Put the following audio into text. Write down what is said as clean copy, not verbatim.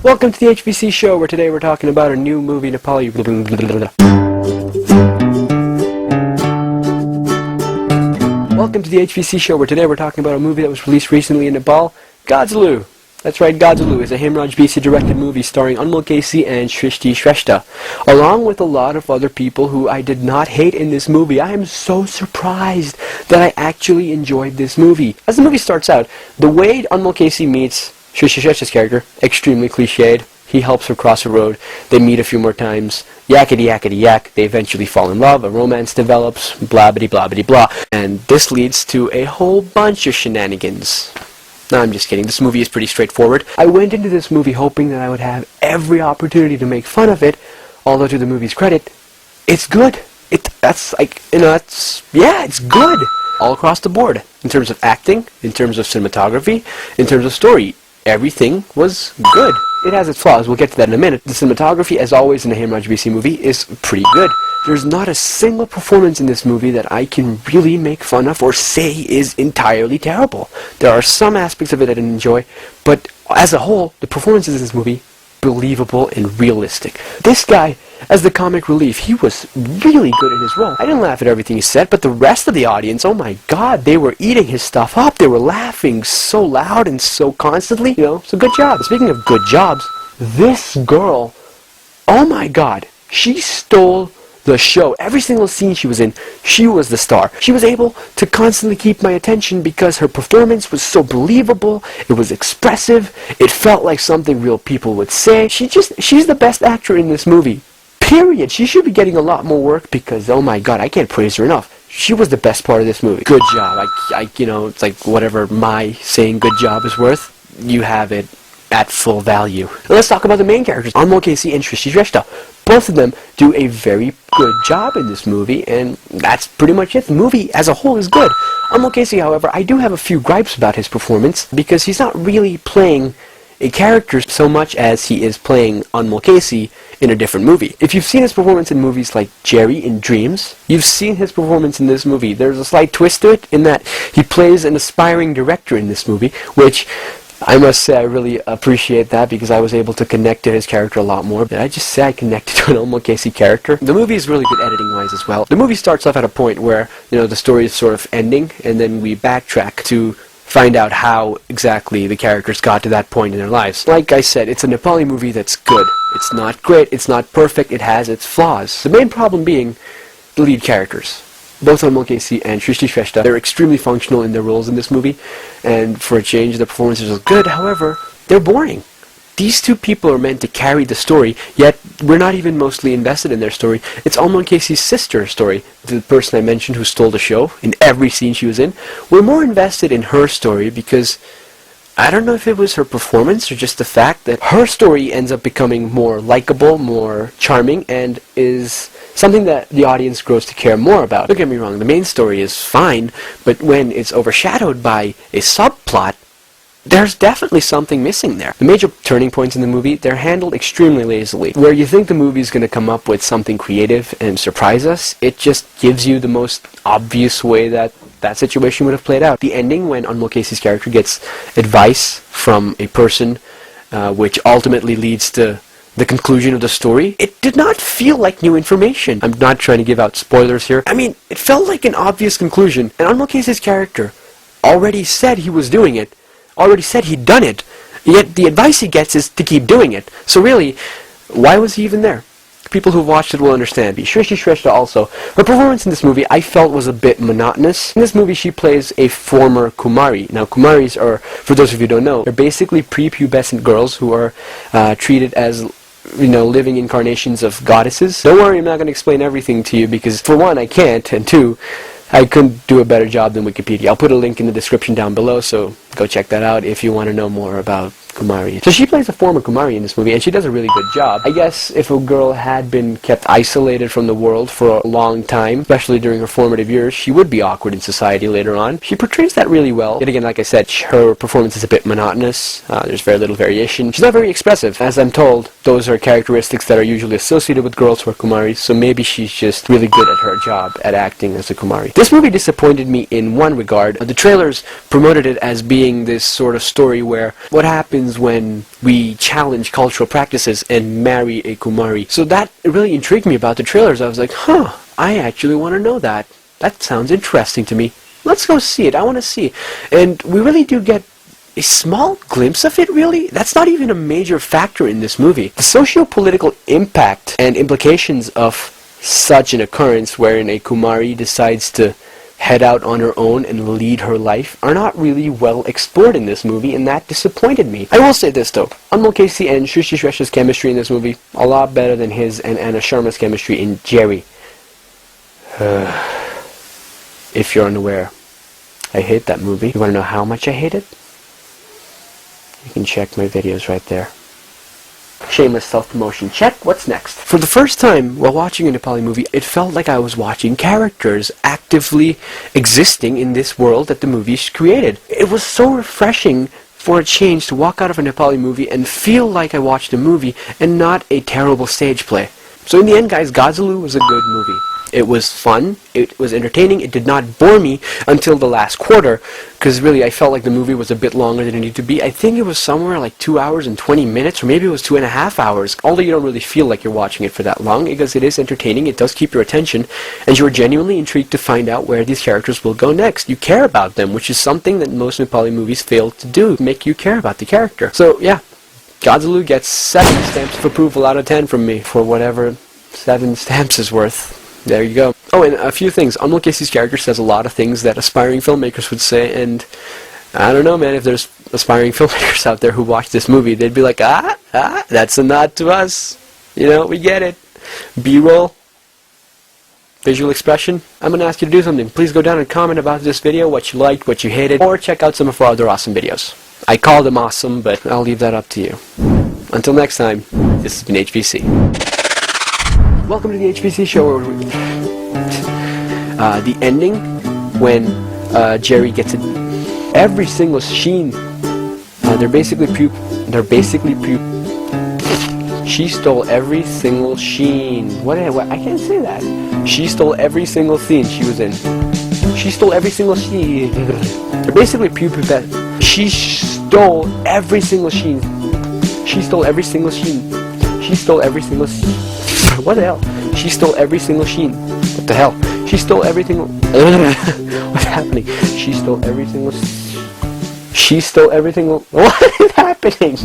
Welcome to the HVC show, where today we're talking about a new movie, Nepali. Welcome to the HVC show, where today we're talking about a movie that was released recently in Nepal, Gajalu. That's right, Gajalu is a HVC directed movie starring Anmol Casey and Shrishti Shrestha, along with a lot of other people who I did not hate in this movie. I am so surprised that I actually enjoyed this movie. As the movie starts out, the way Anmol Casey meets Shrishti Shrestha's character, extremely cliched. He helps her cross a road. They meet a few more times. Yakety yakety yak. They eventually fall in love. A romance develops. Blah bitty blah bitty blah. And this leads to a whole bunch of shenanigans. No, I'm just kidding. This movie is pretty straightforward. I went into this movie hoping that I would have every opportunity to make fun of it, although to the movie's credit, it's good. It's good. All across the board. In terms of acting, in terms of cinematography, in terms of story. Everything was good. It has its flaws. We'll get to that in a minute. The cinematography, as always in a HVC movie, is pretty good. There's not a single performance in this movie that I can really make fun of or say is entirely terrible. There are some aspects of it I didn't enjoy, but as a whole, the performances in this movie, believable and realistic. This guy, as the comic relief, he was really good in his role. I didn't laugh at everything he said, but the rest of the audience, oh my god, they were eating his stuff up. They were laughing so loud and so constantly. So good job. Speaking of good jobs, this girl, oh my god, she stole the show. Every single scene she was in, she was the star. She was able to constantly keep my attention because her performance was so believable, it was expressive, it felt like something real people would say. She's the best actor in this movie. Period. She should be getting a lot more work because, oh my god, I can't praise her enough. She was the best part of this movie. Good job. It's like whatever my saying good job is worth, you have it at full value. Now let's talk about the main characters, Anmol Casey and Shrishti Shrestha. Both of them do a very good job in this movie, and that's pretty much it. The movie as a whole is good. Anmol Casey, however, I do have a few gripes about his performance because he's not really playing a character so much as he is playing Anmol Casey in a different movie. If you've seen his performance in movies like Jerry in Dreams, you've seen his performance in this movie. There's a slight twist to it in that he plays an aspiring director in this movie, which I must say I really appreciate that because I was able to connect to his character a lot more. Did I just say I connected to an Anmol Casey character? The movie is really good editing-wise as well. The movie starts off at a point where, the story is sort of ending, and then we backtrack to find out how exactly the characters got to that point in their lives. Like I said, it's a Nepali movie that's good. It's not great, it's not perfect, it has its flaws. The main problem being the lead characters. Both Anmol Casey and Shrishti Shrestha, they're extremely functional in their roles in this movie, and for a change, the performances are good. However, they're boring. These two people are meant to carry the story, yet we're not even mostly invested in their story. It's Anmol Casey's sister's story, the person I mentioned who stole the show in every scene she was in. We're more invested in her story because I don't know if it was her performance or just the fact that her story ends up becoming more likable, more charming, and is something that the audience grows to care more about. Don't get me wrong, the main story is fine, but when it's overshadowed by a subplot, there's definitely something missing there. The major turning points in the movie, they're handled extremely lazily. Where you think the movie's going to come up with something creative and surprise us, it just gives you the most obvious way that situation would have played out. The ending, when Anmol Casey's character gets advice from a person, which ultimately leads to the conclusion of the story, it did not feel like new information. I'm not trying to give out spoilers here. I mean, it felt like an obvious conclusion, and Anmol Casey's character already said he was doing it, already said he'd done it, yet the advice he gets is to keep doing it. So really, why was he even there? People who've watched it will understand. Shrishti Shrestha also, her performance in this movie I felt was a bit monotonous. In this movie she plays a former Kumari. Now Kumaris are, for those of you who don't know, they're basically prepubescent girls who are treated as living incarnations of goddesses. Don't worry, I'm not going to explain everything to you because for one, I can't, and two, I couldn't do a better job than Wikipedia. I'll put a link in the description down below, so go check that out if you want to know more about Kumari. So she plays a former Kumari in this movie, and she does a really good job. I guess if a girl had been kept isolated from the world for a long time, especially during her formative years, she would be awkward in society later on. She portrays that really well. Yet again, like I said, her performance is a bit monotonous. There's very little variation. She's not very expressive. As I'm told, those are characteristics that are usually associated with girls who are Kumaris, so maybe she's just really good at her job at acting as a Kumari. This movie disappointed me in one regard. The trailers promoted it as being this sort of story where what happens happens when we challenge cultural practices and marry a Kumari. So that really intrigued me about the trailers. I was like, huh, I actually want to know that. That sounds interesting to me. Let's go see it. I want to see. And we really do get a small glimpse of it, really. That's not even a major factor in this movie. The socio-political impact and implications of such an occurrence wherein a Kumari decides to head out on her own and lead her life are not really well explored in this movie, and that disappointed me. I will say this though, Anmol Casey and Shristi Shrestha's chemistry in this movie, a lot better than his and Anna Sharma's chemistry in Jerry. If you're unaware, I hate that movie. You want to know how much I hate it? You can check my videos right there. Shameless self-promotion. Check. What's next? For the first time while watching a Nepali movie, it felt like I was watching characters actively existing in this world that the movie created. It was so refreshing for a change to walk out of a Nepali movie and feel like I watched a movie and not a terrible stage play. So in the end, guys, Gajalu was a good movie. It was fun, it was entertaining, it did not bore me until the last quarter, because really I felt like the movie was a bit longer than it needed to be. I think it was somewhere like 2 hours and 20 minutes, or maybe it was 2.5 hours, although you don't really feel like you're watching it for that long, because it is entertaining, it does keep your attention, and you're genuinely intrigued to find out where these characters will go next. You care about them, which is something that most Nepali movies fail to do, make you care about the character. So yeah, Gajalu gets 7 stamps of approval out of 10 from me, for whatever 7 stamps is worth. There you go. Oh, and a few things. Anmol Casey's character says a lot of things that aspiring filmmakers would say, and I don't know, man, if there's aspiring filmmakers out there who watch this movie, they'd be like, that's a nod to us. You know, we get it. B-roll. Visual expression. I'm going to ask you to do something. Please go down and comment about this video, what you liked, what you hated, or check out some of our other awesome videos. I call them awesome, but I'll leave that up to you. Until next time, this has been HVC. Welcome to the HVC show. The ending when Jerry gets it. Every single sheen. They're basically puke. She stole every single sheen. What? I can't say that. She stole every single scene she was in. She stole every single scene. They're basically puke. She stole every single sheen. She stole every single sheen. She stole every single scene. What the hell? She stole every single sheen. What the hell? She stole everything. What's happening? She stole every single. She stole everything. What is happening?